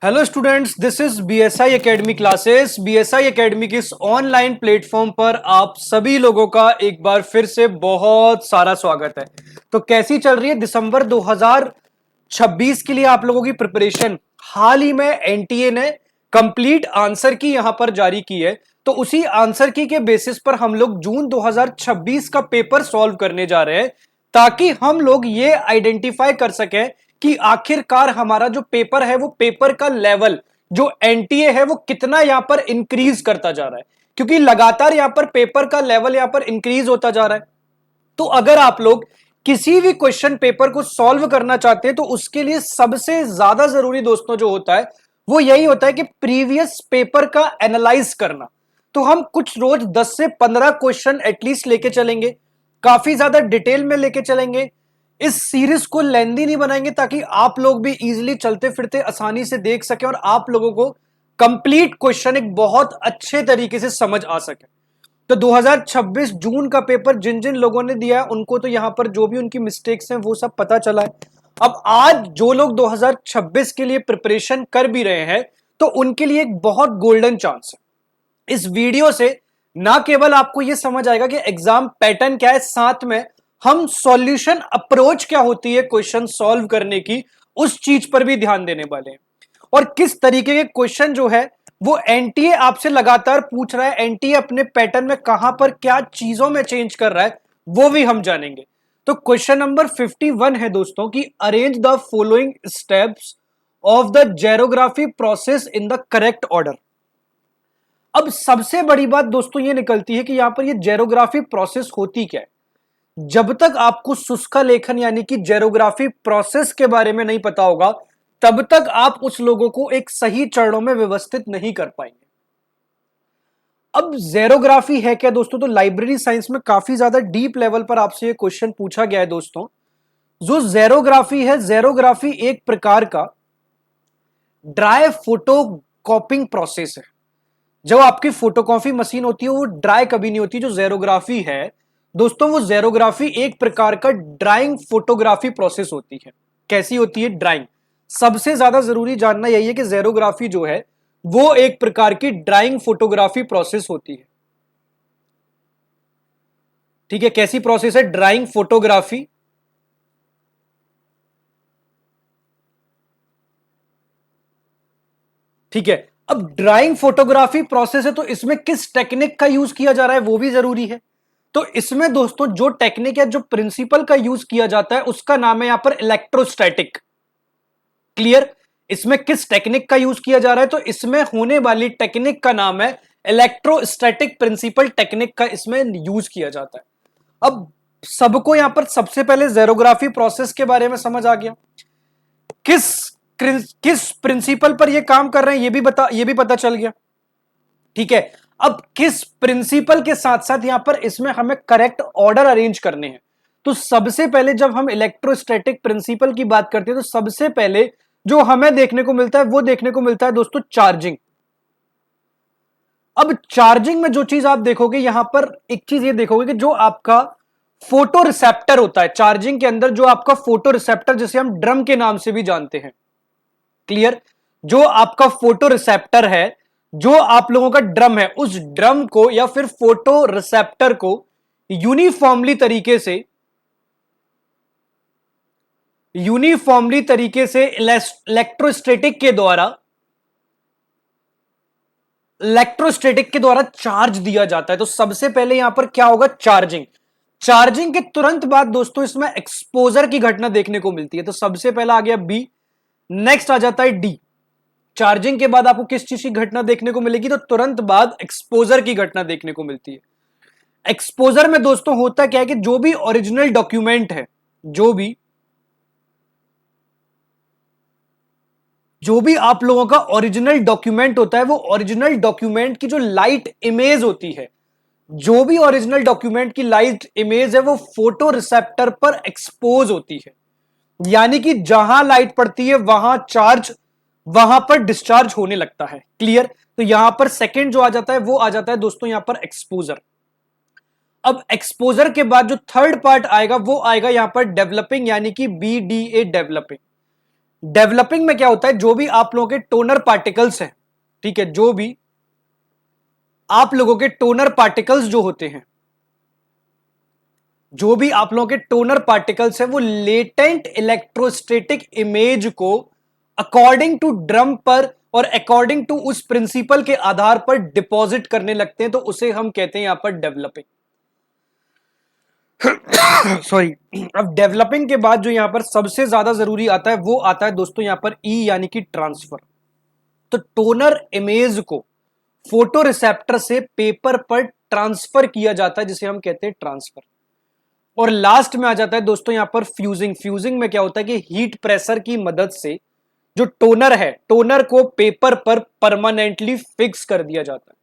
Hello students, this is BSI academy classes. BSI academy के इस online platform पर आप सभी लोगों का एक बार फिर से बहुत सारा स्वागत है। तो कैसी चल रही है दिसंबर 2026 के लिए आप लोगों की प्रिपरेशन? हाल ही में एनटीए ने कंप्लीट आंसर की यहां पर जारी की है, तो उसी आंसर की के बेसिस पर हम लोग जून 2026 का पेपर सॉल्व करने जा रहे हैं, ताकि हम लोग ये आइडेंटिफाई कर सकें कि आखिरकार हमारा जो पेपर है वो पेपर का लेवल जो एनटीए है वो कितना यहां पर इंक्रीज करता जा रहा है, क्योंकि लगातार यहां पर पेपर का लेवल यहां पर इंक्रीज होता जा रहा है। तो अगर आप लोग किसी भी क्वेश्चन पेपर को सॉल्व करना चाहते हैं तो उसके लिए सबसे ज्यादा जरूरी दोस्तों जो होता है वो यही होता है कि प्रीवियस पेपर का एनालाइज करना। तो हम कुछ रोज 10 से 15 क्वेश्चन एटलीस्ट लेके चलेंगे, काफी ज्यादा डिटेल में लेके चलेंगे। इस सीरीज को लेंदी नहीं बनाएंगे ताकि आप लोग भी इजीली चलते फिरते आसानी से देख सके और आप लोगों को कंप्लीट क्वेश्चन एक बहुत अच्छे तरीके से समझ आ सके। तो 2026 जून का पेपर जिन जिन लोगों ने दिया है उनको तो यहां पर जो भी उनकी मिस्टेक्स हैं वो सब पता चला है। अब आज जो लोग 2026 के लिए प्रिपरेशन कर भी रहे हैं तो उनके लिए एक बहुत गोल्डन चांस है। इस वीडियो से ना केवल आपको यह समझ आएगा कि एग्जाम पैटर्न क्या है, साथ में हम सॉल्यूशन अप्रोच क्या होती है क्वेश्चन सॉल्व करने की, उस चीज पर भी ध्यान देने वाले हैं। और किस तरीके के क्वेश्चन जो है वो एनटीए आपसे लगातार पूछ रहा है, एनटीए अपने पैटर्न में कहां पर क्या चीजों में चेंज कर रहा है वो भी हम जानेंगे। तो क्वेश्चन नंबर 51 है दोस्तों कि arrange the following steps of the xerography process in the correct order. अब सबसे बड़ी बात दोस्तों ये निकलती है कि यहां पर ये जेरोग्राफी प्रोसेस होती क्या है। जब तक आपको शुष्का लेखन यानी कि जेरोग्राफी प्रोसेस के बारे में नहीं पता होगा तब तक आप उस लोगों को एक सही चरणों में व्यवस्थित नहीं कर पाएंगे। अब जेरोग्राफी है क्या दोस्तों? तो लाइब्रेरी साइंस में काफी ज्यादा डीप लेवल पर आपसे ये क्वेश्चन पूछा गया है दोस्तों। जो जेरोग्राफी है, जेरोग्राफी एक प्रकार का ड्राई फोटो कॉपिंग प्रोसेस है। जब आपकी फोटोकॉपी मशीन होती है वो ड्राई कभी नहीं होती। जो जेरोग्राफी है दोस्तों, वो जेरोग्राफी एक प्रकार का ड्राइंग फोटोग्राफी प्रोसेस होती है। कैसी होती है? ड्राइंग। सबसे ज्यादा जरूरी जानना यही है कि जेरोग्राफी जो है वो एक प्रकार की ड्राइंग फोटोग्राफी प्रोसेस होती है। ठीक है, कैसी प्रोसेस है? Drawing photography. ठीक है, अब ड्राइंग फोटोग्राफी प्रोसेस है तो इसमें किस टेक्निक का यूज किया जा रहा है वो भी जरूरी है। तो इसमें दोस्तों जो टेक्निक है, जो प्रिंसिपल का यूज किया जाता है उसका नाम है यहां पर इलेक्ट्रोस्टैटिक। क्लियर? इसमें किस टेक्निक का यूज किया जा रहा है? तो इसमें होने वाली टेक्निक का नाम है इलेक्ट्रोस्टैटिक प्रिंसिपल टेक्निक का इसमें यूज किया जाता है। अब सबको यहां पर सबसे पहले जेरोग्राफी प्रोसेस के बारे में समझ आ गया। किस किस प्रिंसिपल पर यह काम कर रहे हैं ये भी पता चल गया। ठीक है, अब किस प्रिंसिपल के साथ साथ यहां पर इसमें हमें करेक्ट ऑर्डर अरेंज करने हैं। तो सबसे पहले जब हम इलेक्ट्रोस्टैटिक प्रिंसिपल की बात करते हैं तो सबसे पहले जो हमें देखने को मिलता है वो देखने को मिलता है दोस्तों चार्जिंग। अब चार्जिंग में जो चीज आप देखोगे यहां पर एक चीज ये देखोगे कि जो आपका फोटो रिसेप्टर होता है चार्जिंग के अंदर, जो आपका फोटो रिसेप्टर जिसे हम ड्रम के नाम से भी जानते हैं। क्लियर? जो आपका फोटो रिसेप्टर है, जो आप लोगों का ड्रम है, उस ड्रम को या फिर फोटो रिसेप्टर को यूनिफॉर्मली तरीके से इलेक्ट्रोस्टेटिक के द्वारा चार्ज दिया जाता है। तो सबसे पहले यहां पर क्या होगा? चार्जिंग। चार्जिंग के तुरंत बाद दोस्तों इसमें एक्सपोजर की घटना देखने को मिलती है। तो सबसे पहला आ गया बी, नेक्स्ट आ जाता है डी। चार्जिंग के बाद आपको किस चीज की घटना देखने को मिलेगी? तो तुरंत बाद एक्सपोजर की घटना देखने को मिलती है। एक्सपोजर में दोस्तों होता क्या है कि जो भी ओरिजिनल डॉक्यूमेंट है, जो भी आप लोगों का ओरिजिनल डॉक्यूमेंट होता है, वो ओरिजिनल डॉक्यूमेंट की जो लाइट इमेज होती है, जो भी ओरिजिनल डॉक्यूमेंट की लाइट इमेज है वो फोटो रिसेप्टर पर एक्सपोज होती है। यानी कि जहां लाइट पड़ती है वहां पर डिस्चार्ज होने लगता है। क्लियर? तो यहां पर सेकंड जो आ जाता है वो आ जाता है दोस्तों यहां पर एक्सपोजर। अब एक्सपोजर के बाद जो थर्ड पार्ट आएगा वो आएगा यहां पर डेवलपिंग, यानी कि बीडीए डेवलपिंग। डेवलपिंग में क्या होता है, जो भी आप लोगों के टोनर पार्टिकल्स हैं, ठीक है, जो भी आप लोगों के टोनर पार्टिकल्स जो होते हैं, जो भी आप लोगों के टोनर पार्टिकल्स हैं, वो लेटेंट इलेक्ट्रोस्टैटिक इमेज को अकॉर्डिंग टू ड्रम पर और अकॉर्डिंग टू उस प्रिंसिपल के आधार पर डिपॉजिट करने लगते हैं, तो उसे हम कहते हैं यहां पर डेवलपिंग। सॉरी। अब डेवलपिंग के बाद जो यहां पर सबसे ज्यादा जरूरी आता है वो आता है दोस्तों यहां पर ई यानी कि ट्रांसफर। तो टोनर इमेज को फोटो रिसेप्टर से पेपर पर ट्रांसफर किया जाता है, जिसे हम कहते हैं ट्रांसफर। और लास्ट में आ जाता है दोस्तों यहां पर फ्यूजिंग। फ्यूजिंग में क्या होता है कि हीट प्रेशर की मदद से जो टोनर है, टोनर को पेपर पर परमानेंटली फिक्स कर दिया जाता है।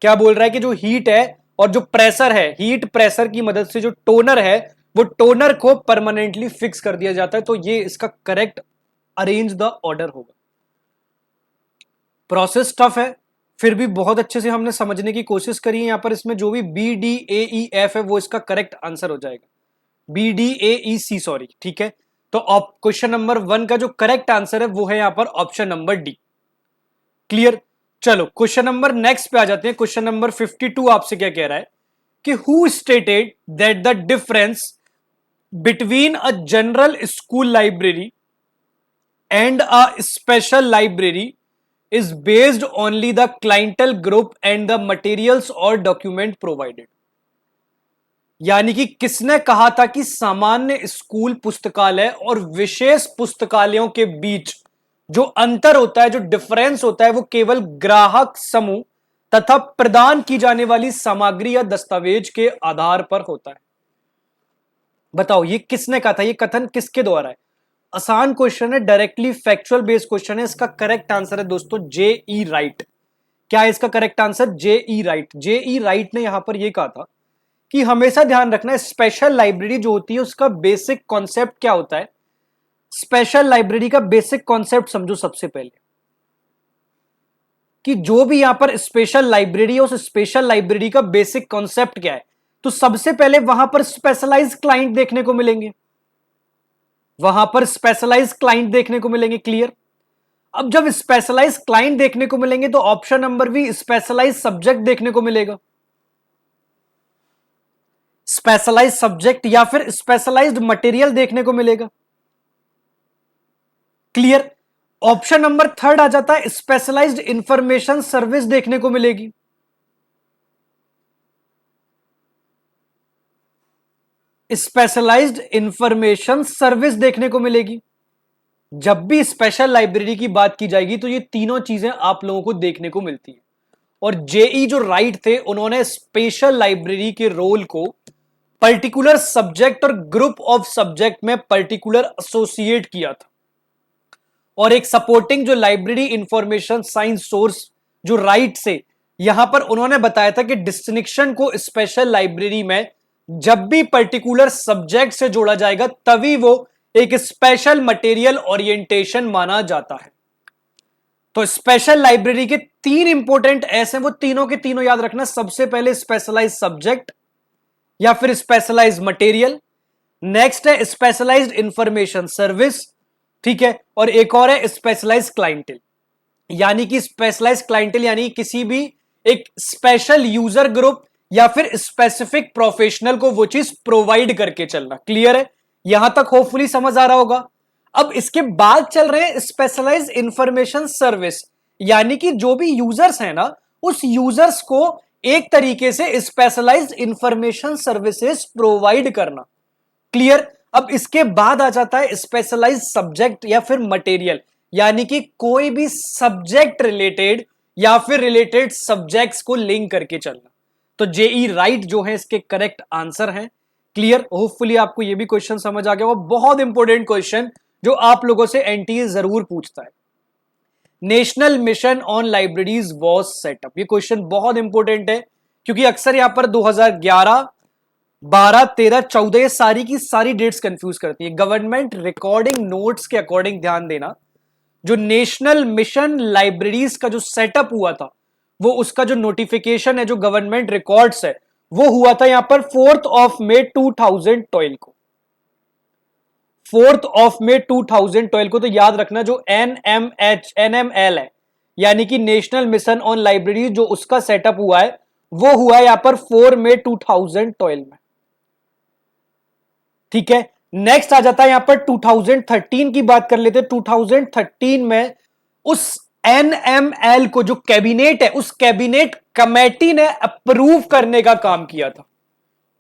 क्या बोल रहा है कि जो हीट है और जो प्रेशर है, हीट प्रेशर की मदद से जो टोनर है वो टोनर को परमानेंटली फिक्स कर दिया जाता है। तो ये इसका करेक्ट अरेंज द ऑर्डर होगा। प्रोसेस टफ है, फिर भी बहुत अच्छे से हमने समझने की कोशिश करी है। यहां पर इसमें जो भी B D A E F है वो इसका करेक्ट आंसर हो जाएगा, B D A E C, sorry, ठीक है। तो क्वेश्चन नंबर 1 का जो करेक्ट आंसर है वो है यहां पर ऑप्शन नंबर डी। क्लियर। चलो क्वेश्चन नंबर नेक्स्ट पे आ जाते हैं। क्वेश्चन नंबर 52 आपसे क्या कह रहा है कि who stated that the difference between a general school library and a special library is based only the clientele group and the materials or document provided। यानी कि किसने कहा था कि सामान्य स्कूल पुस्तकालय और विशेष पुस्तकालयों के बीच जो अंतर होता है, जो डिफरेंस होता है, वो केवल ग्राहक समूह तथा प्रदान की जाने वाली सामग्री या दस्तावेज के आधार पर होता है। बताओ ये किसने कहा था, ये कथन किसके द्वारा है? आसान क्वेश्चन है, डायरेक्टली फैक्चुअल बेस्ड क्वेश्चन है। इसका करेक्ट आंसर है दोस्तों जे ई राइट। क्या है इसका करेक्ट आंसर? जे ई राइट। जे ई राइट ने यहां पर यह कहा था कि हमेशा ध्यान रखना है स्पेशल लाइब्रेरी जो होती है उसका बेसिक कॉन्सेप्ट क्या होता है। स्पेशल लाइब्रेरी का बेसिक कॉन्सेप्ट समझो सबसे पहले कि जो भी यहां पर स्पेशल लाइब्रेरी है उस स्पेशल लाइब्रेरी का बेसिक कॉन्सेप्ट क्या है। तो सबसे पहले वहां पर स्पेशलाइज क्लाइंट देखने को मिलेंगे, वहां पर स्पेशलाइज क्लाइंट देखने को मिलेंगे। क्लियर। अब जब स्पेशलाइज क्लाइंट देखने को मिलेंगे तो option number B specialise subject देखने को मिलेगा। स्पेशलाइज सब्जेक्ट या फिर स्पेशलाइज्ड मटेरियल देखने को मिलेगा। क्लियर। ऑप्शन नंबर थर्ड आ जाता है स्पेशलाइज्ड इंफॉर्मेशन सर्विस देखने को मिलेगी। स्पेशलाइज्ड इंफॉर्मेशन सर्विस देखने को मिलेगी। जब भी स्पेशल लाइब्रेरी की बात की जाएगी तो ये तीनों चीजें आप लोगों को देखने को मिलती है। और जेई जो राइट थे उन्होंने स्पेशल लाइब्रेरी के रोल को पर्टिकुलर सब्जेक्ट और ग्रुप ऑफ सब्जेक्ट में पर्टिकुलर एसोसिएट किया था। और एक सपोर्टिंग जो लाइब्रेरी इंफॉर्मेशन साइंस सोर्स जो राइट से यहां पर उन्होंने बताया था कि डिस्टिंक्शन को स्पेशल लाइब्रेरी में जब भी पर्टिकुलर सब्जेक्ट से जोड़ा जाएगा तभी वो एक स्पेशल मटेरियल ओरिएंटेशन माना जाता है। तो स्पेशल लाइब्रेरी के तीन इंपॉर्टेंट ऐसे, वो तीनों के तीनों याद रखना। सबसे पहले स्पेशलाइज सब्जेक्ट या फिर स्पेशलाइज मटेरियल, नेक्स्ट है स्पेशलाइज्ड इंफॉर्मेशन सर्विस, ठीक है, और एक और है स्पेशलाइज्ड क्लाइंटेल। यानी कि स्पेशलाइज्ड क्लाइंटेल यानी किसी भी एक स्पेशल यूजर ग्रुप या फिर स्पेसिफिक प्रोफेशनल को वो चीज प्रोवाइड करके चलना। क्लियर है? यहां तक होपफुली समझ आ रहा होगा। अब इसके बाद चल रहे हैं स्पेशलाइज्ड इंफॉर्मेशन सर्विस, यानी कि जो भी यूजर्स हैं ना उस यूजर्स को एक तरीके से स्पेशलाइज्ड इंफॉर्मेशन सर्विसेज प्रोवाइड करना। क्लियर। अब इसके बाद आ जाता है स्पेशलाइज्ड सब्जेक्ट या फिर मटेरियल, यानी कि कोई भी सब्जेक्ट रिलेटेड या फिर रिलेटेड सब्जेक्ट्स को लिंक करके चलना। तो जेई राइट जो है इसके करेक्ट आंसर है। क्लियर। होपफुली आपको यह भी क्वेश्चन समझ आ गया होगा। बहुत इंपॉर्टेंट क्वेश्चन जो आप लोगों से एनटीए जरूर पूछता है। National mission on libraries was setup, ये क्वेश्चन बहुत इंपॉर्टेंट है क्योंकि अक्सर यहां पर 2011, 12, 13, 14 ये सारी की सारी डेट्स कंफ्यूज करती है। गवर्नमेंट रिकॉर्डिंग नोट्स के अकॉर्डिंग ध्यान देना, जो नेशनल मिशन लाइब्रेरीज का जो सेटअप हुआ था वो उसका जो नोटिफिकेशन है, जो गवर्नमेंट रिकॉर्ड्स है, वो हुआ था यहां पर 4 May 2012 को। 4 मई 2012 को, तो याद रखना जो NML है यानी कि नेशनल मिशन ऑन लाइब्रेरी, जो उसका सेटअप हुआ है वो हुआ है यहां पर 4 मई 2012 में। ठीक है, नेक्स्ट आ जाता है यहां पर 2013 की बात कर लेते हैं। 2013 में उस एनएमएल को जो कैबिनेट है, उस कैबिनेट कमेटी ने अप्रूव करने का काम किया था।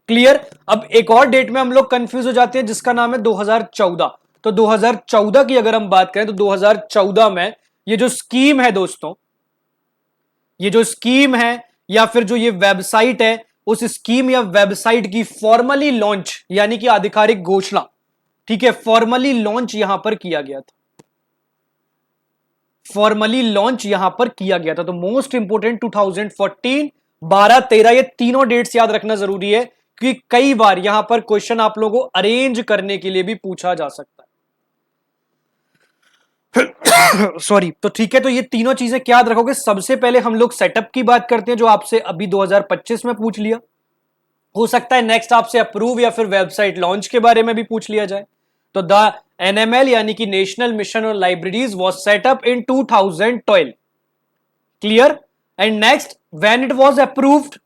क्लियर। अब एक और डेट में हम लोग कंफ्यूज हो जाते हैं जिसका नाम है 2014। तो 2014 की अगर हम बात करें तो 2014 में ये जो स्कीम है दोस्तों, ये जो स्कीम है या फिर जो ये वेबसाइट है, उस स्कीम या वेबसाइट की फॉर्मली लॉन्च यानी कि आधिकारिक घोषणा, ठीक है, फॉर्मली लॉन्च यहां पर किया गया था। फॉर्मली लॉन्च यहां पर किया गया था। तो मोस्ट इंपोर्टेंट 2014, 12, 13 ये तीनों डेट्स याद रखना जरूरी है क्योंकि कई बार यहां पर क्वेश्चन आप लोगों को अरेंज करने के लिए भी पूछा जा सकता है। सॉरी। तो ठीक है, तो ये तीनों चीजें क्या याद रखोगे। सबसे पहले हम लोग सेटअप की बात करते हैं जो आपसे अभी 2025 में पूछ लिया। हो सकता है नेक्स्ट आपसे अप्रूव या फिर वेबसाइट लॉन्च के बारे में भी पूछ लिया जाए। तो द एनएमएल यानी कि national mission on libraries was set up in 2012। Clear. And next when it was approved,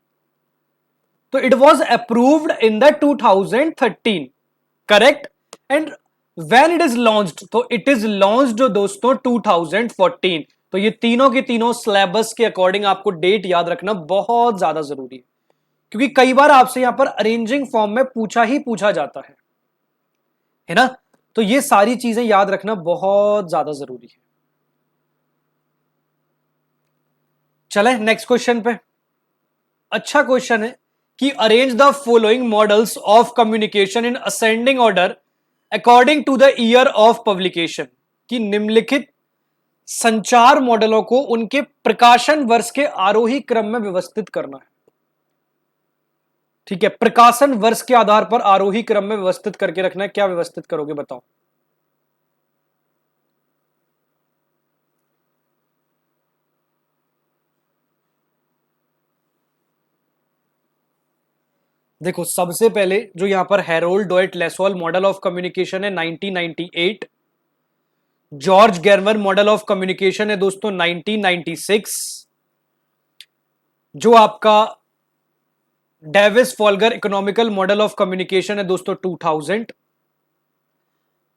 तो it was approved in the 2013। Correct. And when it is launched, तो इट इज लॉन्च्ड दोस्तों 2014। तो ये तीनों के तीनों सिलेबस के अकॉर्डिंग आपको डेट याद रखना बहुत ज्यादा जरूरी है क्योंकि कई बार आपसे यहां पर अरेंजिंग फॉर्म में पूछा जाता है ना। तो ये सारी चीजें याद रखना बहुत ज्यादा जरूरी है। चले नेक्स्ट क्वेश्चन पे। अच्छा क्वेश्चन है कि arrange the following models of communication in ascending order according to the year of publication, कि निम्नलिखित संचार मॉडलों को उनके प्रकाशन वर्ष के आरोही क्रम में व्यवस्थित करना है। ठीक है, प्रकाशन वर्ष के आधार पर आरोही क्रम में व्यवस्थित करके रखना है। क्या व्यवस्थित करोगे बताओ। देखो सबसे पहले जो यहां पर Harold Dwight Lasswell model of communication है 1998। George Gerbner model of communication है दोस्तों 1996। जो आपका Davis Foulger economical model of communication है दोस्तों 2000।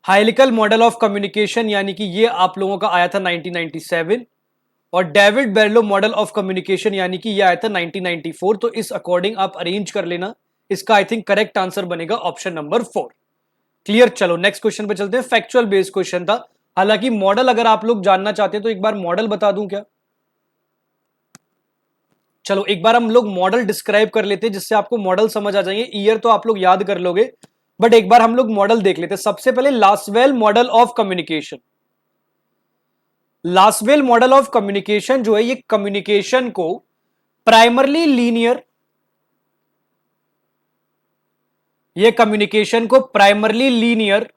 हाइलिकल मॉडल ऑफ कम्युनिकेशन यानी कि ये आप लोगों का आया था 1997। और डेविड बेरलो मॉडल ऑफ कम्युनिकेशन यानी कि ये आया था 1994। तो इस अकॉर्डिंग आप अरेंज कर लेना। इसका आई थिंक करेक्ट आंसर बनेगा ऑप्शन नंबर 4। क्लियर। चलो नेक्स्ट क्वेश्चन पे चलते हैं। फैक्चुअल बेस्ड क्वेश्चन था, हालांकि मॉडल अगर आप लोग जानना चाहते हैं तो एक बार मॉडल बता दूं क्या। चलो एक बार हम लोग मॉडल डिस्क्राइब कर लेते हैं जिससे आपको मॉडल समझ आ जाएंगे। ईयर तो आप लोग याद कर लोगे बट एक बार हम लोग मॉडल देख लेते हैं। सबसे पहले Lasswell model of communication. Lasswell model of communication जो है ये कम्युनिकेशन को प्राइमरली लीनियर, ये कम्युनिकेशन को प्राइमरली लीनियर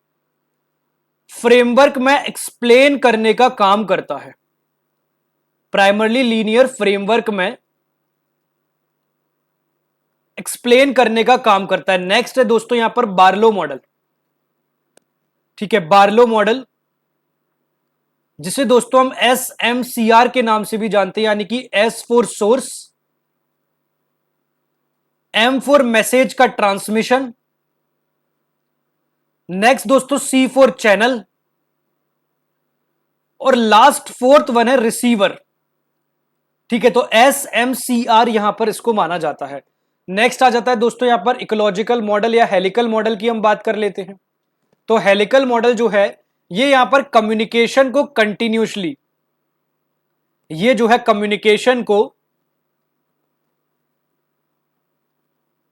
फ्रेमवर्क में एक्सप्लेन करने का काम करता है। प्राइमरली लीनियर फ्रेमवर्क में एक्सप्लेन करने का काम करता है। नेक्स्ट है दोस्तों यहां पर बार्लो मॉडल। ठीक है, बार्लो मॉडल जिसे दोस्तों हम SMCR के नाम से भी जानते हैं, यानी कि S for source, M for message का ट्रांसमिशन, नेक्स्ट दोस्तों C फॉर चैनल, और लास्ट फोर्थ वन है रिसीवर। ठीक है, तो SMCR यहां पर इसको माना जाता है। नेक्स्ट आ जाता है दोस्तों यहां पर इकोलॉजिकल मॉडल या हेलिकल मॉडल की हम बात कर लेते हैं। तो हेलिकल मॉडल जो है ये यहां पर कम्युनिकेशन को कंटिन्यूसली, ये जो है कम्युनिकेशन को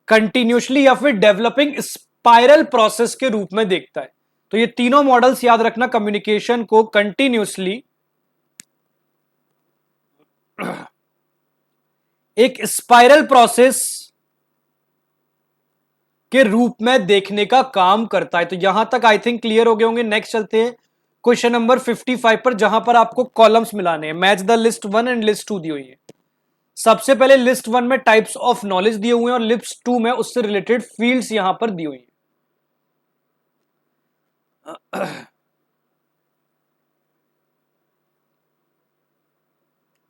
कंटिन्यूसली या फिर डेवलपिंग स्पाइरल प्रोसेस के रूप में देखता है। तो ये तीनों मॉडल्स याद रखना, कम्युनिकेशन को कंटिन्यूसली एक स्पाइरल प्रोसेस के रूप में देखने का काम करता है। तो यहां तक आई थिंक क्लियर हो गए होंगे। नेक्स्ट चलते हैं क्वेश्चन नंबर 55 पर, जहां पर आपको कॉलम्स मिलाने हैं। Match the list 1 and list 2 दी हुई है। सबसे पहले लिस्ट 1 में टाइप्स ऑफ नॉलेज दिए हुए हैं और लिस्ट 2 में उससे रिलेटेड फील्ड्स यहां पर दी हुई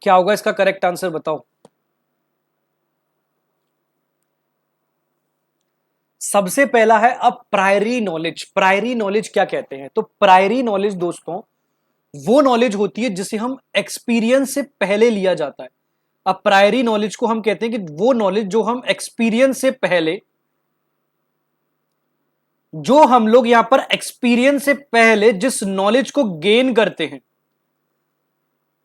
क्या होगा इसका करेक्ट आंसर बताओ। सबसे पहला है अब प्रायरी नॉलेज। प्रायरी नॉलेज क्या कहते हैं? तो प्रायरी नॉलेज दोस्तों वो नॉलेज होती है जिसे हम एक्सपीरियंस से पहले लिया जाता है। अब प्रायरी नॉलेज को हम कहते हैं कि वो नॉलेज जो हम एक्सपीरियंस से पहले, जो हम लोग यहां पर एक्सपीरियंस से पहले जिस नॉलेज को गेन करते हैं,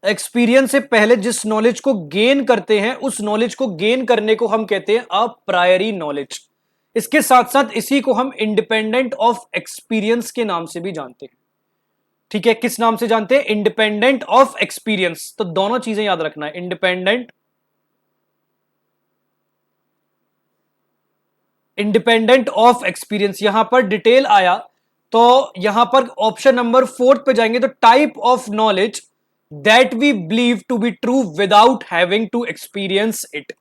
एक्सपीरियंस से पहले जिस नॉलेज को गेन करते हैं, उस नॉलेज को गेन करने को हम कहते हैं अ प्रायरी नॉलेज। इसके साथ साथ इसी को हम इंडिपेंडेंट ऑफ एक्सपीरियंस के नाम से भी जानते हैं। ठीक है, किस नाम से जानते हैं? Independent of experience. तो दोनों चीजें याद रखना है, इंडिपेंडेंट ऑफ एक्सपीरियंस। यहां पर डिटेल आया तो यहां पर ऑप्शन नंबर 4 पे जाएंगे तो type of knowledge that we believe to be true without having to experience it.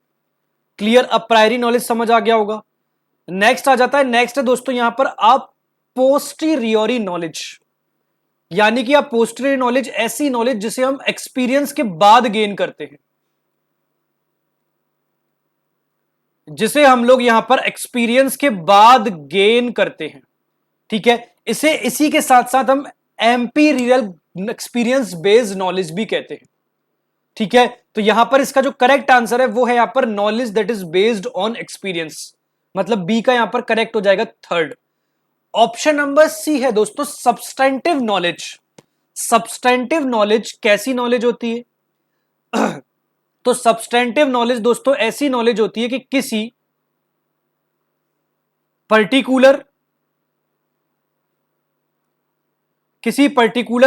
Clear? अब प्रायरी नॉलेज समझ आ गया होगा। नेक्स्ट आ जाता है, नेक्स्ट है दोस्तों यहां पर आप पोस्टीरियोरी नॉलेज, यानी कि आप पोस्टीरियर नॉलेज ऐसी नॉलेज जिसे हम एक्सपीरियंस के बाद गेन करते हैं, जिसे हम लोग यहां पर एक्सपीरियंस के बाद गेन करते हैं। ठीक है, इसे इसी के साथ साथ हम एम्पीरियल एक्सपीरियंस बेस्ड नॉलेज भी कहते हैं। ठीक है, तो यहां पर इसका जो करेक्ट आंसर है वो है यहां पर knowledge that is based on experience, मतलब बी का यहां पर करेक्ट हो जाएगा थर्ड। ऑप्शन नंबर सी है दोस्तों सब्सटेंटिव नॉलेज। सब्सटेंटिव नॉलेज कैसी नॉलेज होती है? तो सब्सटेंटिव नॉलेज दोस्तों ऐसी नॉलेज होती है कि किसी पर्टिकुलर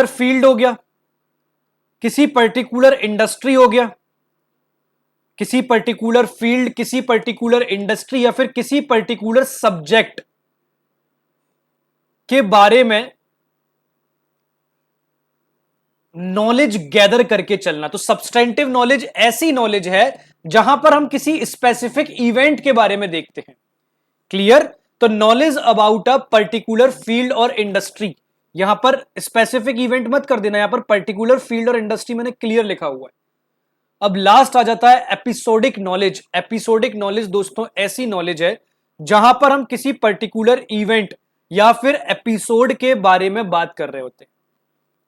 फील्ड हो गया, किसी पर्टिकुलर इंडस्ट्री हो गया, किसी पर्टिकुलर फील्ड, किसी पर्टिकुलर इंडस्ट्री या फिर किसी पर्टिकुलर सब्जेक्ट के बारे में नॉलेज गैदर करके चलना। तो सब्सटेंटिव नॉलेज ऐसी नॉलेज है जहां पर हम किसी स्पेसिफिक इवेंट के बारे में देखते हैं। क्लियर? तो knowledge about a particular field और इंडस्ट्री, यहां पर स्पेसिफिक इवेंट मत कर देना, यहां पर पर्टिकुलर फील्ड और इंडस्ट्री मैंने क्लियर लिखा हुआ है। अब लास्ट आ जाता है एपिसोडिक नॉलेज। एपिसोडिक नॉलेज दोस्तों ऐसी नॉलेज है जहां पर हम किसी पर्टिकुलर इवेंट या फिर एपिसोड के बारे में बात कर रहे होते हैं।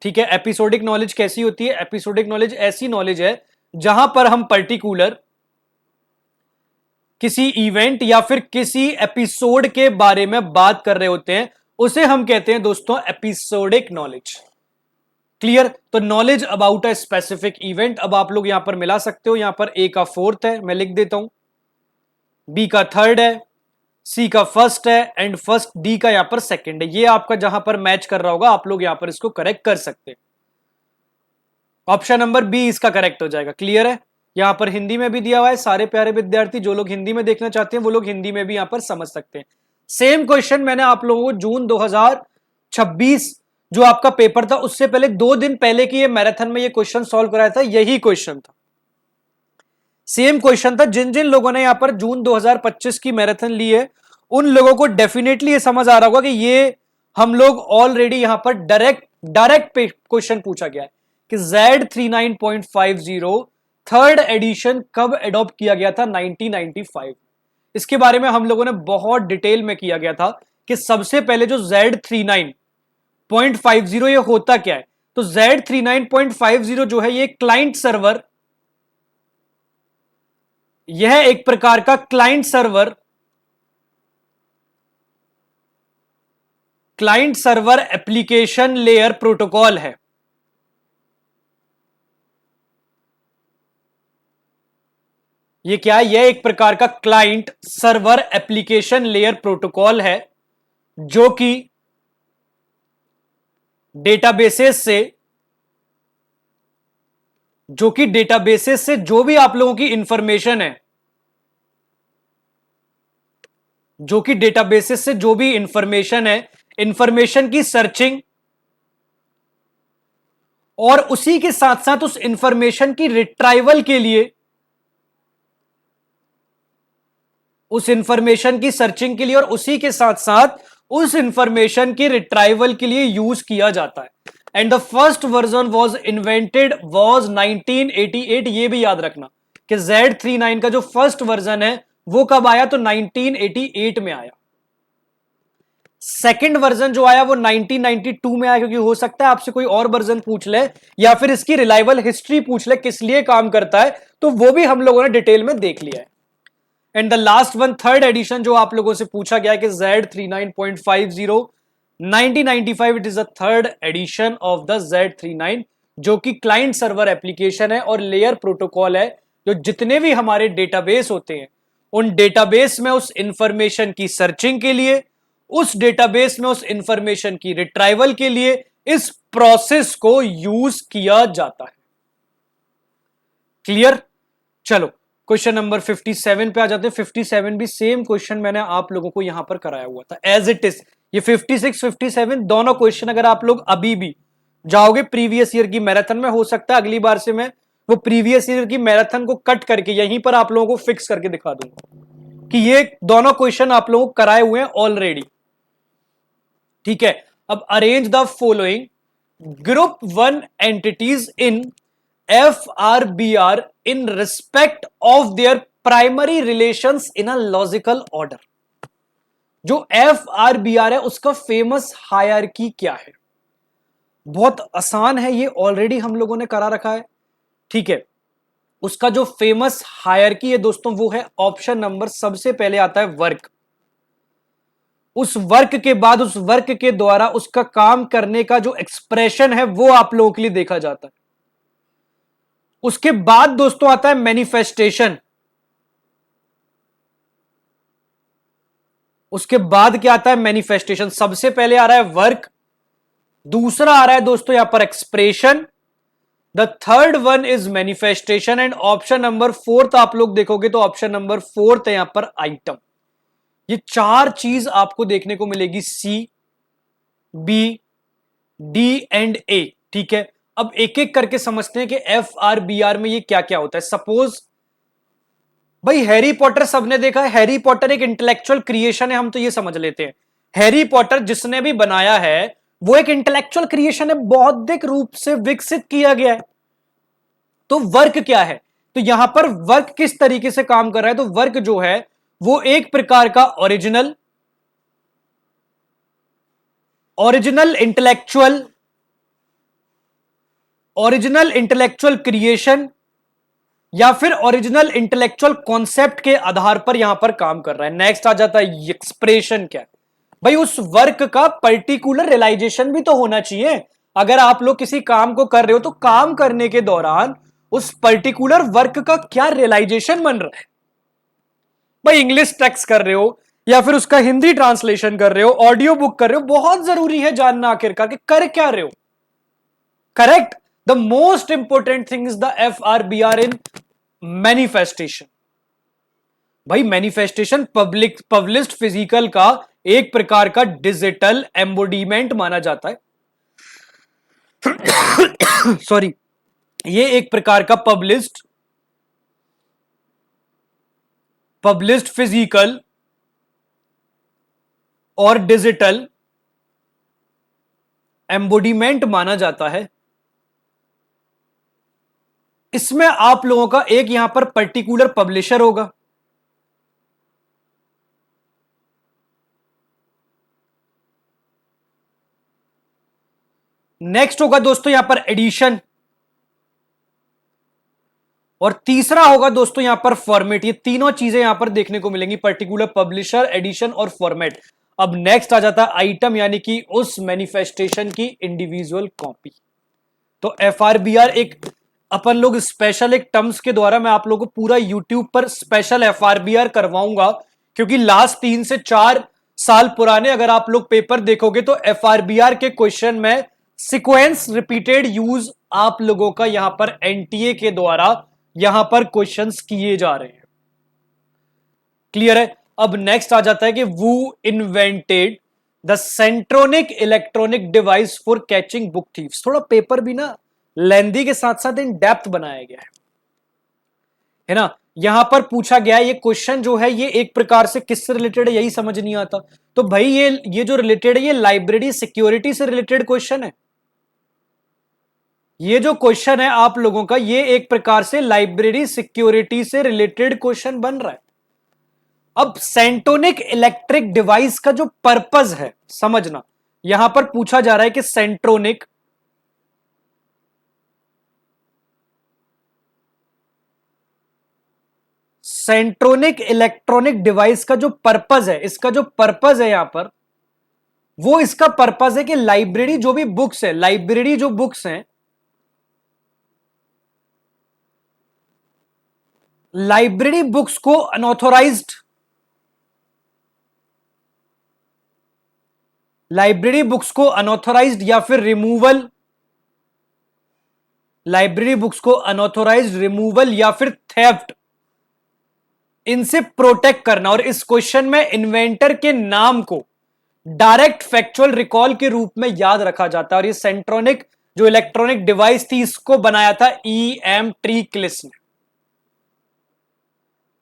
ठीक है, एपिसोडिक नॉलेज कैसी होती है? एपिसोडिक नॉलेज ऐसी नॉलेज है जहां पर हम पर्टिकुलर किसी इवेंट या फिर किसी एपिसोड के बारे में बात कर रहे होते हैं, उसे हम कहते हैं दोस्तों एपिसोडिक नॉलेज। क्लियर? तो knowledge about a specific event. अब आप लोग यहां पर मिला सकते हो, यहां पर ए का फोर्थ है, मैं लिख देता हूं, बी का थर्ड है, सी का फर्स्ट है एंड फर्स्ट डी का यहां पर सेकंड है। ये आपका जहां पर मैच कर रहा होगा आप लोग यहां पर इसको करेक्ट कर सकते हैं। ऑप्शन नंबर बी इसका करेक्ट हो जाएगा। क्लियर है? यहां पर हिंदी में भी दिया हुआ है, सारे प्यारे विद्यार्थी जो लोग हिंदी में देखना चाहते हैं वो लोग हिंदी में भी यहां पर समझ सकते हैं। सेम क्वेश्चन मैंने आप लोगों को जून 2026 जो आपका पेपर था उससे पहले 2 दिन पहले की ये मैराथन में ये क्वेश्चन सॉल्व कराया था, यही क्वेश्चन था, सेम क्वेश्चन था। जिन जिन लोगों ने यहां पर जून 2025 की मैराथन ली है उन लोगों को डेफिनेटली ये समझ आ रहा होगा कि ये हम लोग ऑलरेडी यहां पर डायरेक्ट क्वेश्चन पूछा गया है कि Z39.50 थर्ड एडिशन कब एडॉप्ट किया गया था? 1995। इसके बारे में हम लोगों ने बहुत डिटेल में किया गया था कि सबसे पहले जो Z39.50 ये होता क्या है। तो Z39.50 जो है ये क्लाइंट सर्वर, यह एक प्रकार का client server application layer protocol है। ये क्या है? यह एक प्रकार का client server application layer protocol है जो कि डेटाबेसेस से जो भी आप लोगों की इंफॉर्मेशन है, जो कि डेटाबेसेस से जो भी इंफॉर्मेशन है, इंफॉर्मेशन की सर्चिंग और उसी के साथ साथ उस इंफॉर्मेशन की रिट्राइवल के लिए, उस इंफॉर्मेशन की सर्चिंग के लिए और उसी के साथ साथ उस इंफॉर्मेशन की रिट्राइवल के लिए यूज किया जाता है। And the first version was invented was 1988। ये भी याद रखना कि Z39 का जो फर्स्ट वर्जन है वो कब आया, तो 1988 में आया। सेकंड वर्जन जो आया वो 1992 में आया, क्योंकि हो सकता है आपसे कोई और वर्जन पूछ ले या फिर इसकी रिलायबल हिस्ट्री पूछ ले किस लिए काम करता है, तो वो भी हम लोगों ने डिटेल में देख लिया है। And the last one third edition जो आप लोगों से पूछा गया है कि Z39.50 1995, it is the third edition of the Z39, जो कि क्लाइंट सर्वर एप्लीकेशन है और लेयर प्रोटोकॉल है, जो जितने भी हमारे डेटाबेस होते हैं उन डेटाबेस में उस इंफॉर्मेशन की सर्चिंग के लिए, उस डेटाबेस में उस इंफॉर्मेशन की रिट्राइवल के लिए इस प्रोसेस को यूज किया जाता है। क्लियर? चलो क्वेश्चन नंबर 57 पे आ जाते हैं। 57 भी सेम क्वेश्चन मैंने आप लोगों को यहां पर कराया हुआ था एज इट इज। ये 56 57 दोनों क्वेश्चन अगर आप लोग अभी भी जाओगे प्रीवियस ईयर की मैराथन में, हो सकता है अगली बार से मैं वो प्रीवियस ईयर की मैराथन को कट करके यहीं पर आप लोगों को फिक्स करके दिखा दूंगा कि ये दोनों क्वेश्चन आप लोगों को कराए हुए हैं ऑलरेडी। ठीक है, अब arrange the following group 1 entities in FRBR in respect of their primary relations in a logical order। जो FRBR है उसका फेमस हायरार्की क्या है? बहुत आसान है, ये ऑलरेडी हम लोगों ने करा रखा है। ठीक है, उसका जो फेमस हायरार्की है दोस्तों वो है ऑप्शन नंबर, सबसे पहले आता है वर्क, उस वर्क के बाद उस वर्क के द्वारा उसका काम करने का जो एक्सप्रेशन है वो आप लोगों के लिए देखा जाता है। उसके बाद दोस्तों आता है मैनिफेस्टेशन, उसके बाद क्या आता है मैनिफेस्टेशन। सबसे पहले आ रहा है वर्क, दूसरा आ रहा है दोस्तों यहां पर expression, the third one is manifestation, and option number fourth आप लोग देखोगे तो ऑप्शन नंबर फोर्थ है यहां पर आइटम। ये चार चीज आपको देखने को मिलेगी, सी बी डी एंड ए। ठीक है, अब एक एक करके समझते हैं कि FRBR में ये क्या क्या होता है। सपोज भाई हैरी पॉटर सबने देखा है, हैरी पॉटर एक इंटेलेक्चुअल क्रिएशन है, हम तो ये समझ लेते हैं हैरी पॉटर जिसने भी बनाया है वो एक इंटेलेक्चुअल क्रिएशन है, बौद्धिक रूप से विकसित किया गया है। तो वर्क क्या है, तो यहां पर वर्क किस तरीके से काम कर रहा है, तो वर्क जो है वो एक प्रकार का ओरिजिनल इंटेलेक्चुअल क्रिएशन या फिर ओरिजिनल इंटेलेक्चुअल कॉन्सेप्ट के आधार पर यहां पर काम कर रहा है। नेक्स्ट आ जाता है एक्सप्रेशन। क्या भाई, उस वर्क का पर्टिकुलर रियलाइजेशन भी तो होना चाहिए। अगर आप लोग किसी काम को कर रहे हो तो काम करने के दौरान उस पर्टिकुलर वर्क का क्या रियलाइजेशन बन रहा है। भाई इंग्लिश टेक्स्ट कर रहे हो या फिर उसका हिंदी ट्रांसलेशन कर रहे हो, ऑडियो बुक कर रहे हो, बहुत जरूरी है जानना आखिरकार कि कर क्या रहे हो। Correct, the most important thing is the FRBR in manifestation. भाई मैनिफेस्टेशन पब्लिश्ड फिजिकल का एक प्रकार का डिजिटल एम्बोडीमेंट माना जाता है। सॉरी, ये एक प्रकार का पब्लिश्ड फिजिकल और डिजिटल एम्बोडीमेंट माना जाता है। इसमें आप लोगों का एक यहां पर पर्टिकुलर पब्लिशर होगा, नेक्स्ट होगा दोस्तों यहां पर एडिशन, और तीसरा होगा दोस्तों यहां पर फॉर्मेट। ये तीनों चीजें यहां पर देखने को मिलेंगी, पर्टिकुलर पब्लिशर, एडिशन और फॉर्मेट। अब नेक्स्ट आ जाता है आइटम, यानी कि उस मैनिफेस्टेशन की इंडिविजुअल कॉपी। तो FRBR एक अपन लोग स्पेशल एक टर्म्स के द्वारा मैं आप लोगों को पूरा यूट्यूब पर स्पेशल FRBR करवाऊंगा, क्योंकि लास्ट 3 से 4 साल पुराने अगर आप लोग पेपर देखोगे तो FRBR के क्वेश्चन में सीक्वेंस रिपीटेड यूज आप लोगों का यहां पर NTA के द्वारा यहां पर क्वेश्चंस किए जा रहे हैं। क्लियर है? अब नेक्स्ट आ जाता है कि who invented the Sentronic electronic device for catching book thieves. थोड़ा पेपर भी ना लेंदी के साथ साथ इन डेप्थ बनाया गया है। है ना। यहां पर पूछा गया ये क्वेश्चन जो है ये एक प्रकार से किससे रिलेटेड है यही समझ नहीं आता। तो भाई ये जो रिलेटेड है ये लाइब्रेरी सिक्योरिटी से रिलेटेड क्वेश्चन है। ये जो क्वेश्चन है आप लोगों का ये एक प्रकार से लाइब्रेरी सिक्योरिटी से रिलेटेड क्वेश्चन बन रहा है। अब सेंटोनिक इलेक्ट्रिक डिवाइस का जो पर्पस है समझना, यहां पर पूछा जा रहा है कि सेंट्रोनिक इलेक्ट्रॉनिक डिवाइस का जो पर्पस है, इसका जो पर्पस है यहां पर वो इसका पर्पस है कि लाइब्रेरी जो भी बुक्स है, लाइब्रेरी जो बुक्स हैं, लाइब्रेरी बुक्स को अनऑथोराइज्ड, लाइब्रेरी बुक्स को अनऑथोराइज्ड या फिर रिमूवल, लाइब्रेरी बुक्स को अनऑथोराइज्ड रिमूवल या फिर थेफ्ट, इनसे प्रोटेक्ट करना। और इस क्वेश्चन में इन्वेंटर के नाम को डायरेक्ट फैक्चुअल रिकॉल के रूप में याद रखा जाता है। और ये सेंट्रोनिक जो इलेक्ट्रॉनिक डिवाइस थी इसको बनाया था E.M. ट्रीक्लिस ने।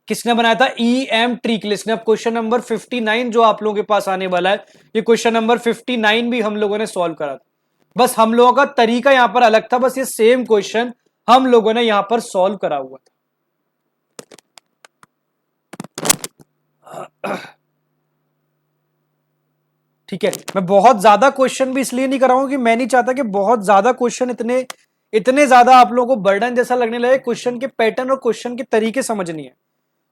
किसने बनाया था? E.M. ट्रीक्लिस ने। अब क्वेश्चन नंबर 59 जो आप लोगों के पास आने वाला है, ये क्वेश्चन नंबर 59 भी हम लोगों ने सॉल्व करा था, बस हम लोगों का तरीका यहां पर अलग था, बस ये सेम क्वेश्चन हम लोगों ने यहां पर सॉल्व करा हुआ था। ठीक है, मैं बहुत ज्यादा क्वेश्चन भी इसलिए नहीं कराऊंगा कि मैं नहीं चाहता कि बहुत ज्यादा क्वेश्चन इतने इतने ज्यादा आप लोगों को बर्डन जैसा लगने लगे। क्वेश्चन के पैटर्न और क्वेश्चन के तरीके समझनी है,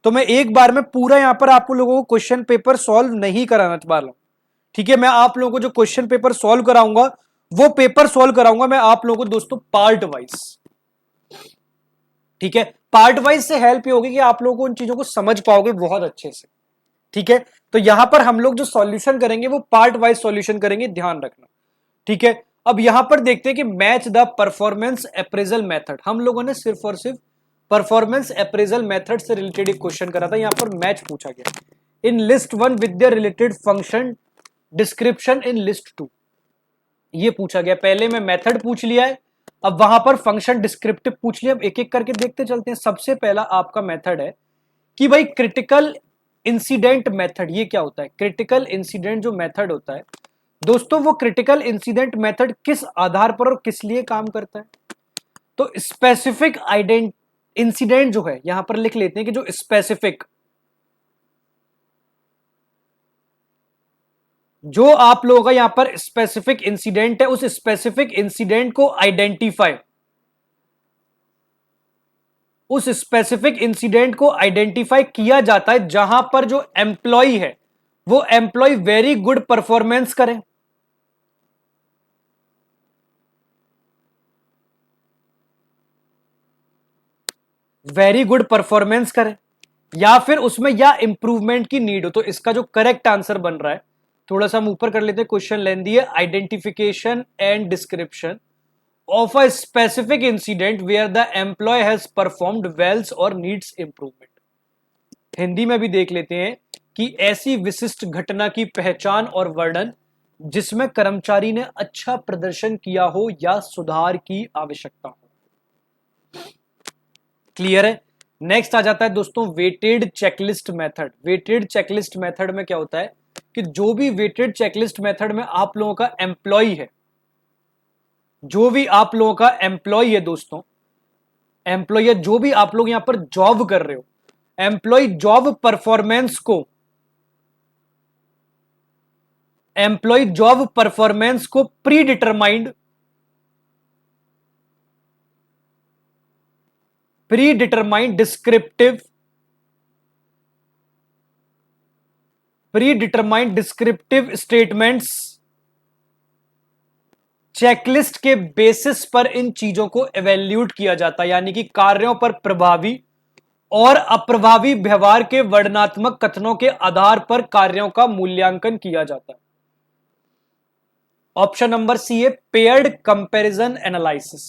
तो मैं एक बार में पूरा यहां पर आप लोगों को क्वेश्चन पेपर सॉल्व नहीं कराना वाला हूं। ठीक है, मैं आप लोगों को जो क्वेश्चन पेपर सॉल्व कराऊंगा वो पेपर सॉल्व कराऊंगा मैं आप लोगों को दोस्तों पार्ट वाइज। ठीक है, पार्ट वाइज से हेल्प ये होगी कि आप लोगों को उन चीजों को समझ पाओगे बहुत अच्छे से। ठीक है, तो यहां पर हम लोग जो सॉल्यूशन करेंगे वो पार्ट वाइज सॉल्यूशन करेंगे, ध्यान रखना। ठीक है, अब यहां पर देखते हैं कि match the performance appraisal method. हम लोगों ने सिर्फ और सिर्फ परफॉर्मेंस अप्रेजल मेथड से रिलेटेड एक क्वेश्चन करा था, यहां पर मैच पूछा गया in list 1 with the related function description in list 2। ये पूछा गया, पहले में मेथड पूछ लिया है, अब वहां पर फंक्शन डिस्क्रिप्टिव पूछ लिया। अब एक एक करके देखते चलते हैं। सबसे पहला आपका मेथड है कि भाई क्रिटिकल इंसिडेंट मेथड ये क्या होता है। क्रिटिकल इंसिडेंट जो मेथड होता है दोस्तों, वो क्रिटिकल इंसिडेंट मेथड किस आधार पर और किस लिए काम करता है। तो स्पेसिफिक इंसिडेंट जो है यहां पर लिख लेते हैं कि जो स्पेसिफिक, जो आप लोगों का यहां पर स्पेसिफिक इंसिडेंट है, उस स्पेसिफिक इंसिडेंट को आइडेंटिफाई, उस स्पेसिफिक इंसिडेंट को आइडेंटिफाई किया जाता है जहां पर जो एम्प्लॉय है वो एम्प्लॉय वेरी गुड परफॉर्मेंस करे, वेरी गुड परफॉर्मेंस करे, या फिर उसमें या इंप्रूवमेंट की नीड हो। तो इसका जो करेक्ट आंसर बन रहा है, थोड़ा सा हम ऊपर कर लेते हैं, क्वेश्चन लेंदी है, identification and description of a specific incident where the employee has performed wells और नीड्स इंप्रूवमेंट। हिंदी में भी देख लेते हैं कि ऐसी विशिष्ट घटना की पहचान और वर्णन जिसमें कर्मचारी ने अच्छा प्रदर्शन किया हो या सुधार की आवश्यकता हो। क्लियर है। नेक्स्ट आ जाता है दोस्तों weighted checklist method. Weighted checklist method में क्या होता है कि जो भी वेटेड चेकलिस्ट मेथड में आप लोगों का एम्प्लॉय है, जो भी आप लोगों का एम्प्लॉय है दोस्तों, एम्प्लॉय है जो भी आप लोग यहां पर जॉब कर रहे हो, एम्प्लॉय जॉब परफॉर्मेंस को, एम्प्लॉय जॉब परफॉर्मेंस को pre determined, pre determined descriptive, pre determined descriptive statements, checklist के बेसिस पर इन चीजों को एवेल्यूट किया जाता है, यानी कि कार्यों पर प्रभावी और अप्रभावी व्यवहार के वर्णनात्मक कथनों के आधार पर कार्यों का मूल्यांकन किया जाता है। ऑप्शन नंबर सी है पेयर्ड कंपैरिजन एनालिसिस,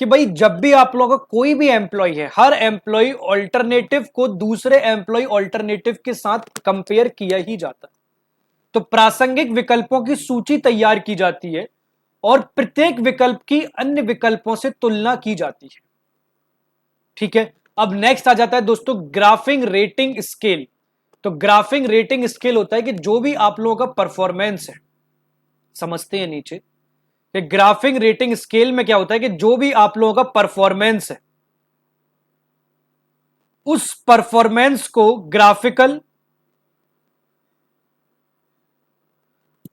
कि भाई जब भी आप लोगों का कोई भी एम्प्लॉय है, हर एम्प्लॉय ऑल्टरनेटिव को दूसरे एम्प्लॉय ऑल्टरनेटिव के साथ कंपेयर किया ही जाता है। तो प्रासंगिक विकल्पों की सूची तैयार की जाती है और प्रत्येक विकल्प की अन्य विकल्पों से तुलना की जाती है। ठीक है, अब नेक्स्ट आ जाता है दोस्तों ग्राफिंग रेटिंग स्केल। तो ग्राफिंग रेटिंग स्केल होता है कि जो भी आप लोगों का परफॉर्मेंस है, समझते हैं नीचे कि ग्राफिंग रेटिंग स्केल में क्या होता है कि जो भी आप लोगों का परफॉर्मेंस है, उस परफॉर्मेंस को ग्राफिकल,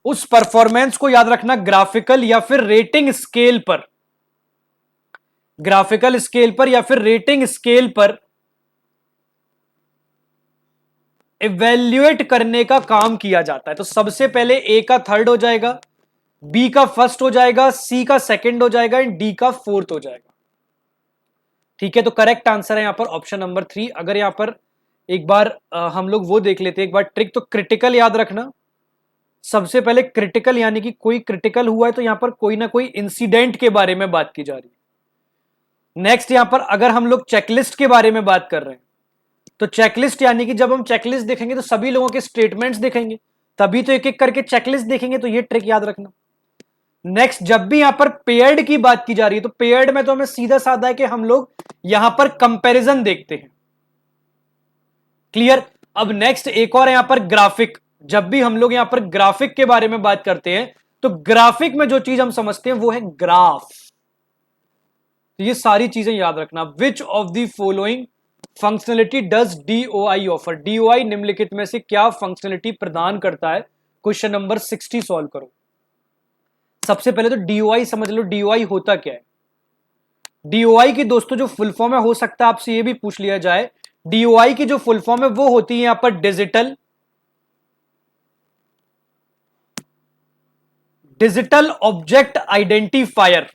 उस परफॉर्मेंस को याद रखना ग्राफिकल या फिर रेटिंग स्केल पर, ग्राफिकल स्केल पर या फिर रेटिंग स्केल पर इवेल्युएट करने का काम किया जाता है। तो सबसे पहले ए का थर्ड हो जाएगा, बी का फर्स्ट हो जाएगा, सी का सेकंड हो जाएगा एंड डी का फोर्थ हो जाएगा। ठीक है, तो करेक्ट आंसर है यहां पर ऑप्शन नंबर 3। अगर यहां पर एक बार हम लोग वो देख लेते हैं एक बार ट्रिक, तो क्रिटिकल याद रखना। सबसे पहले क्रिटिकल यानी कि कोई क्रिटिकल हुआ है तो यहां पर कोई ना कोई इंसिडेंट के बारे में बात की जा रही है। नेक्स्ट यहां पर अगर हम लोग चेकलिस्ट के बारे में बात कर रहे हैं, तो चेकलिस्ट यानी कि जब हम चेकलिस्ट देखेंगे तो सभी लोगों के स्टेटमेंट्स देखेंगे, तभी तो एक एक करके चेकलिस्ट देखेंगे। तो ये ट्रिक याद रखना। नेक्स्ट, जब भी यहां पर पेयर्ड की बात की जा रही है तो पेयर्ड में तो हमें सीधा साधा है कि हम लोग यहां पर कंपैरिजन देखते हैं। क्लियर। अब नेक्स्ट एक और यहां पर ग्राफिक। जब भी हम लोग यहां पर ग्राफिक के बारे में बात करते हैं तो ग्राफिक में जो चीज हम समझते हैं वो है ग्राफ। तो ये सारी चीजें याद रखना। Which of the following functionality does DOI offer? DOI निम्नलिखित में से क्या फंक्शनलिटी प्रदान करता है? क्वेश्चन नंबर 60 सॉल्व करो। सबसे पहले तो डीओआई समझ लो, डीओआई होता क्या है। डीओआई की दोस्तों जो फुल फॉर्म है, हो सकता है आपसे ये भी पूछ लिया जाए, डीओआई की जो फुल फॉर्म है वो होती है यहां पर digital object identifier.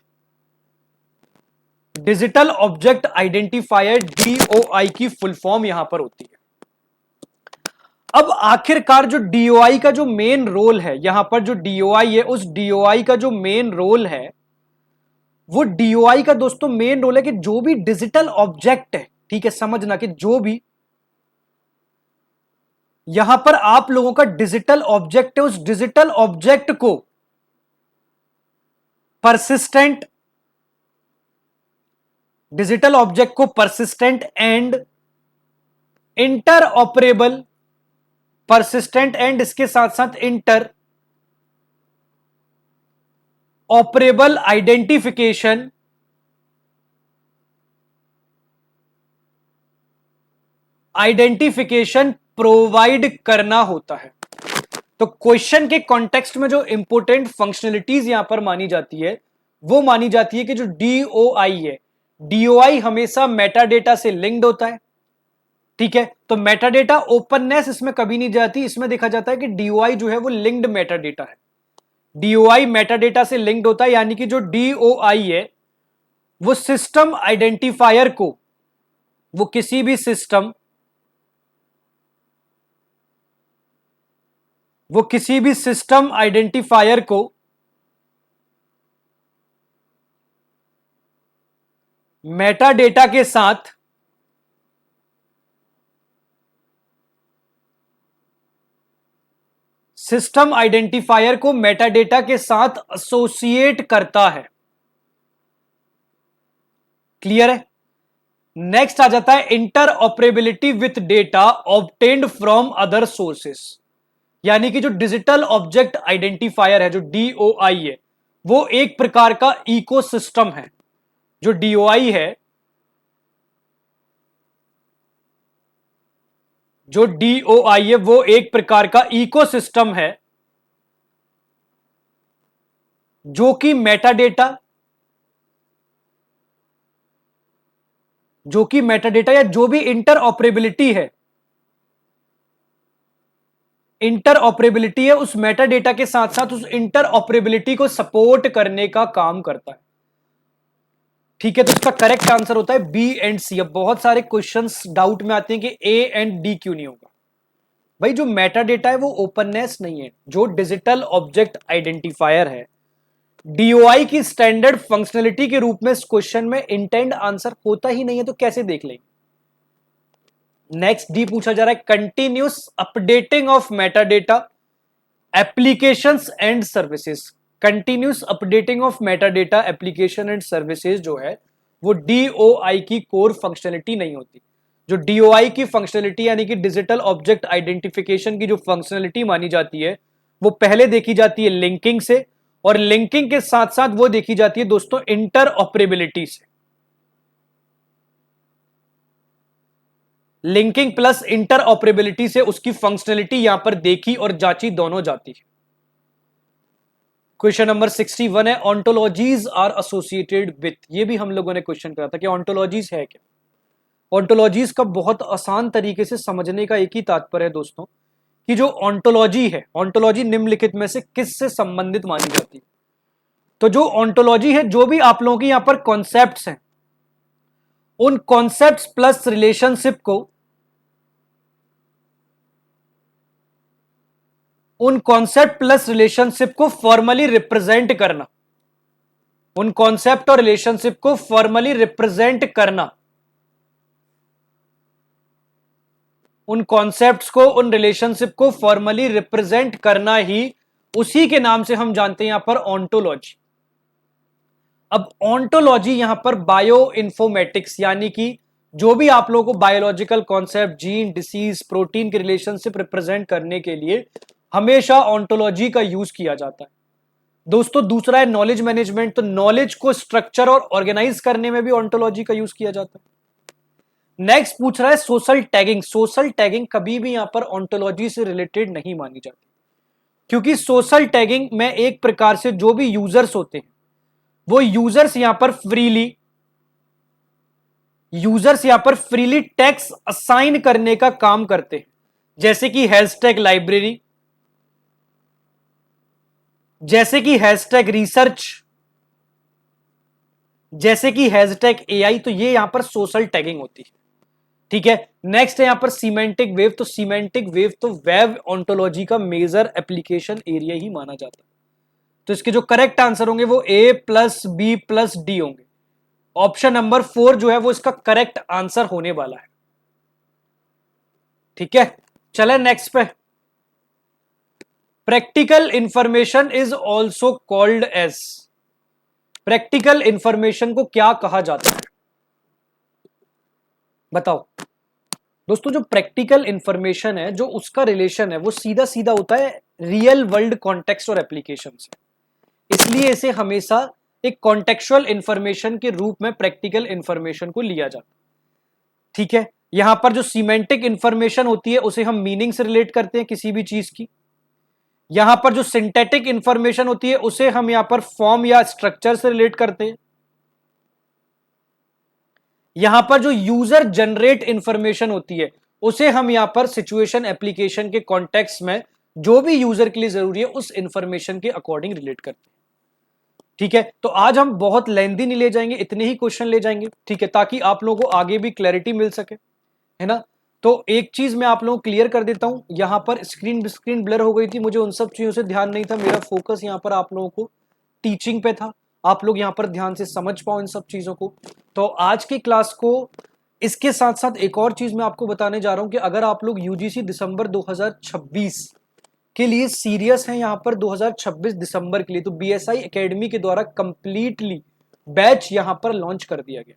Digital object identifier DOI की फुल फॉर्म यहां पर होती है। अब आखिरकार जो डीओआई का जो मेन रोल है, यहां पर जो डीओआई है, उस डीओआई का जो मेन रोल है, वो डीओआई का दोस्तों मेन रोल है कि जो भी डिजिटल ऑब्जेक्ट है, ठीक है, समझना कि जो भी यहां पर आप लोगों का डिजिटल ऑब्जेक्ट है, उस डिजिटल ऑब्जेक्ट को परसिस्टेंट, डिजिटल ऑब्जेक्ट को persistent and inter operable, persistent and इसके साथ साथ इंटर ऑपरेबल आइडेंटिफिकेशन प्रोवाइड करना होता है। तो क्वेश्चन के कॉन्टेक्स्ट में जो इंपोर्टेंट फंक्शनलिटीज यहां पर मानी जाती है, वो मानी जाती है कि जो डीओआई है, डीओआई हमेशा मेटाडेटा से लिंक्ड होता है। ठीक है, तो मेटाडेटा ओपननेस इसमें कभी नहीं जाती। इसमें देखा जाता है कि डीओआई जो है वो लिंक्ड मेटाडेटा है। डीओआई मेटाडेटा से लिंक्ड होता है, यानी कि जो डीओआई है वो सिस्टम आइडेंटिफायर को, वो किसी भी सिस्टम, वो किसी भी सिस्टम आइडेंटिफायर को मेटाडेटा के साथ सिस्टम आइडेंटिफायर को मेटाडेटा के साथ एसोसिएट करता है। क्लियर है। नेक्स्ट आ जाता है inter operability with data obtained from other sources. यानी कि जो डिजिटल ऑब्जेक्ट आइडेंटिफायर है, जो डीओआई है, वो एक प्रकार का इकोसिस्टम है। जो डीओआई है, जो डीओआई है वो एक प्रकार का इकोसिस्टम है जो कि मेटाडेटा, या जो भी इंटर ऑपरेबिलिटी है, इंटर ऑपरेबिलिटी है, उस मेटाडेटा के साथ साथ उस इंटर ऑपरेबिलिटी को सपोर्ट करने का काम करता है। ठीक है, तो इसका करेक्ट आंसर होता है बी एंड सी। अब बहुत सारे क्वेश्चंस डाउट में आते हैं कि ए एंड डी क्यों नहीं होगा। भाई जो मेटाडेटा है वो ओपननेस नहीं है, जो डिजिटल ऑब्जेक्ट आइडेंटिफायर है, डीओआई की स्टैंडर्ड फंक्शनलिटी के रूप में इस क्वेश्चन में इंटेंड आंसर होता ही नहीं है, तो कैसे देख लेंगे। नेक्स्ट डी पूछा जा रहा है continuous updating of metadata applications and services. Continuous updating of metadata application and services जो है वो DOI की कोर फंक्शनलिटी नहीं होती। जो DOI की फंक्शनलिटी यानी कि डिजिटल ऑब्जेक्ट आइडेंटिफिकेशन की जो फंक्शनलिटी मानी जाती है वो पहले देखी जाती है लिंकिंग से, और लिंकिंग के साथ साथ वो देखी जाती है दोस्तों इंटर ऑपरेबिलिटी से। लिंकिंग प्लस इंटर ऑपरेबिलिटी से उसकी फंक्शनलिटी यहां पर देखी और जांची दोनों जाती है। क्वेश्चन नंबर 61 है, ऑन्टोलॉजीज आर एसोसिएटेड विथ। ये भी हम लोगों ने क्वेश्चन करा था कि ऑन्टोलॉजीज है क्या। ऑन्टोलॉजीज का बहुत आसान तरीके से समझने का एक ही तात्पर्य है दोस्तों कि जो ऑन्टोलॉजी है, ऑन्टोलॉजी निम्नलिखित में से किससे संबंधित मानी जाती है। तो जो ऑन्टोलॉजी है, जो भी आप लोगों की यहां पर कॉन्सेप्ट्स हैं, उन कॉन्सेप्ट्स प्लस रिलेशनशिप को, उन कॉन्सेप्ट प्लस रिलेशनशिप को फॉर्मली रिप्रेजेंट करना, उन कॉन्सेप्ट और रिलेशनशिप को फॉर्मली रिप्रेजेंट करना, उन कॉन्सेप्ट्स को, उन रिलेशनशिप को फॉर्मली रिप्रेजेंट करना ही, उसी के नाम से हम जानते हैं यहां पर ऑन्टोलॉजी। अब ऑन्टोलॉजी यहां पर बायो इन्फॉर्मेटिक्स यानी कि जो भी आप लोगों को biological concept, gene, disease, protein के रिलेशनशिप रिप्रेजेंट करने के लिए हमेशा ऑन्टोलॉजी का यूज किया जाता है। दोस्तों दूसरा है नॉलेज मैनेजमेंट। तो नॉलेज को स्ट्रक्चर और ऑर्गेनाइज करने में भी ऑन्टोलॉजी का यूज किया जाता है। नेक्स्ट पूछ रहा है सोशल टैगिंग। सोशल टैगिंग कभी भी यहां पर ऑन्टोलॉजी से रिलेटेड नहीं मानी जाती, क्योंकि सोशल टैगिंग में एक प्रकार से जो भी यूजर्स होते हैं वो यूजर्स यहां पर फ्रीली टैग्स असाइन करने का काम करते हैं, जैसे कि हैशटैग लाइब्रेरी, जैसे कि हैशटैग रिसर्च, जैसे कि हैशटैग AI। तो ये यहां पर सोशल टैगिंग होती है। ठीक है, नेक्स्ट है यहां पर सीमेंटिक वेव। तो सीमेंटिक वेव तो वेब ऑन्टोलॉजी का मेजर एप्लीकेशन एरिया ही माना जाता है। तो इसके जो करेक्ट आंसर होंगे वो A+B+D होंगे। ऑप्शन नंबर 4 जो है वो इसका करेक्ट आंसर होने वाला है। ठीक है, चले नेक्स्ट पे। Practical information is also called as. Practical information को क्या कहा जाता है, बताओ दोस्तों। जो प्रैक्टिकल इंफॉर्मेशन है, जो उसका रिलेशन है वो सीधा सीधा होता है रियल वर्ल्ड कॉन्टेक्स्ट और एप्लीकेशन से, इसलिए इसे हमेशा एक कॉन्टेक्चुअल इंफॉर्मेशन के रूप में प्रैक्टिकल इंफॉर्मेशन को लिया जाता है। ठीक है, यहां पर जो सीमेंटिक इंफॉर्मेशन होती है उसे हम मीनिंग से रिलेट करते हैं किसी भी चीज की। यहां पर जो सिंथेटिक इंफॉर्मेशन होती है उसे हम यहां पर फॉर्म या स्ट्रक्चर से रिलेट करते हैं। यहां पर जो यूजर जनरेट इंफॉर्मेशन होती है उसे हम यहां पर सिचुएशन एप्लीकेशन के कॉन्टेक्स्ट में जो भी यूजर के लिए जरूरी है उस इंफॉर्मेशन के अकॉर्डिंग रिलेट करते हैं। ठीक है, तो आज हम बहुत लेंथी नहीं ले जाएंगे, इतने ही क्वेश्चन ले जाएंगे। ठीक है, ताकि आप लोगों को आगे भी क्लैरिटी मिल सके, है ना। तो एक चीज मैं आप लोगों को क्लियर कर देता हूं, यहां पर स्क्रीन ब्लर हो गई थी, मुझे उन सब चीजों से ध्यान नहीं था। मेरा फोकस यहां पर आप लोगों को टीचिंग पे था, आप लोग यहां पर ध्यान से समझ पाओ इन सब चीजों को। तो आज की क्लास को इसके साथ साथ एक और चीज मैं आपको बताने जा रहा हूं कि अगर आप लोग यूजीसी दिसंबर 2026 के लिए सीरियस हैं यहां पर 2026 दिसंबर के लिए, तो बीएसआई एकेडमी के द्वारा कंप्लीटली बैच यहां पर लॉन्च कर दिया गया।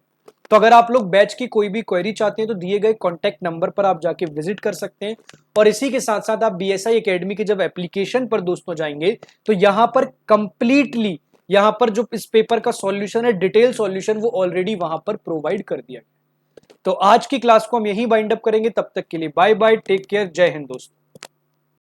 तो अगर आप लोग बैच की कोई भी क्वेरी चाहते हैं तो दिए गए कॉन्टैक्ट नंबर पर आप जाके विजिट कर सकते हैं। और इसी के साथ साथ आप बीएसआई एकेडमी के जब एप्लीकेशन पर दोस्तों जाएंगे तो यहां पर कंप्लीटली यहां पर जो इस पेपर का सॉल्यूशन है, डिटेल सॉल्यूशन, वो ऑलरेडी वहां पर प्रोवाइड कर दिया गया। तो आज की क्लास को हम यहीं बाइंड अप करेंगे। तब तक के लिए बाय बाय, टेक केयर, जय हिंद दोस्तों।